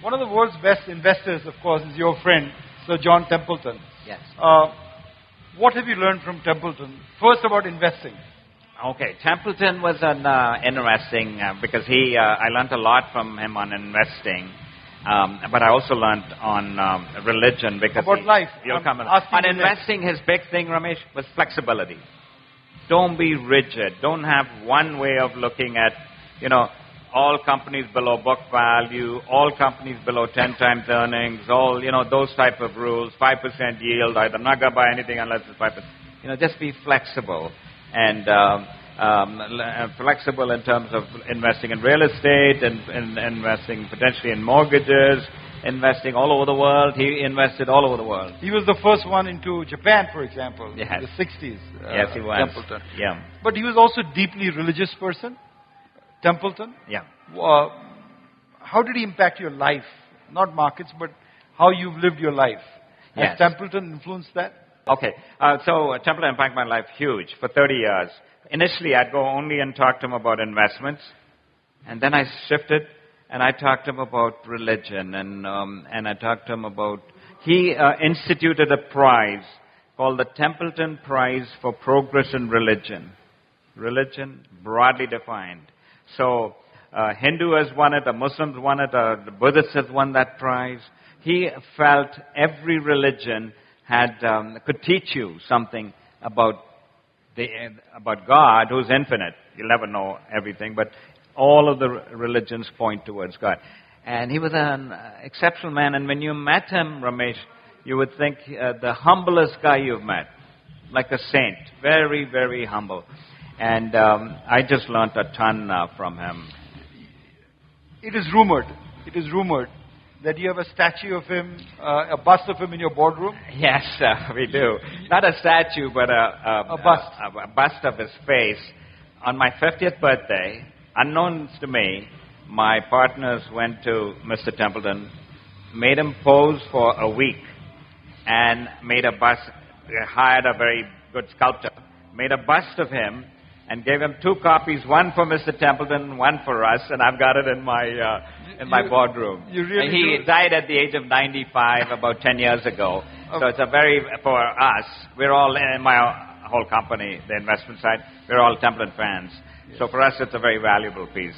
One of the world's best investors, of course, is your friend, Sir John Templeton. Yes. What have you learned from Templeton? First, about investing. Okay, Templeton was an interesting because I learned a lot from him on investing, but I also learned on religion because about life. You'll come on investing. His big thing, Ramesh, was flexibility. Don't be rigid. Don't have one way of looking at, all companies below book value, all companies below 10 times earnings, all, those type of rules, 5% yield. I'm not going to buy anything unless it's 5%. Just be flexible. And flexible in terms of investing in real estate and investing potentially in mortgages, investing all over the world. He invested all over the world. He was the first one into Japan, for example, yes. in the 60s. Yes, he was. Templeton. Yeah. But he was also a deeply religious person, Templeton. Yeah. How did he impact your life? Not markets, but how you've lived your life. Yes. Has Templeton influenced that? Okay, so Templeton impacted my life huge for 30 years. Initially, I'd go only and talk to him about investments, and then I shifted and I talked to him about religion, and I talked to him about. He instituted a prize called the Templeton Prize for Progress in Religion. Religion, broadly defined. So, Hindu has won it, the Muslims won it, the Buddhists have won that prize. He felt every religion could teach you something about God, who's infinite. You'll never know everything, but all of the religions point towards God. And he was an exceptional man. And when you met him, Ramesh, you would think the humblest guy you've met, like a saint, very, very humble. And I just learned a ton from him. It is rumored that you have a statue of him, a bust of him in your boardroom? Yes, we do. Not a statue, but a bust. A bust of his face. On my 50th birthday, unknown to me, my partners went to Mr. Templeton, made him pose for a week, and made a bust. They hired a very good sculptor, made a bust of him, and gave him 2 copies, one for Mr. Templeton, one for us, and I've got it in my boardroom. And he died at the age of 95 about 10 years ago. Okay. So it's for us, we're all, in my whole company, the investment side, we're all Templeton fans. Yes. So for us, it's a very valuable piece.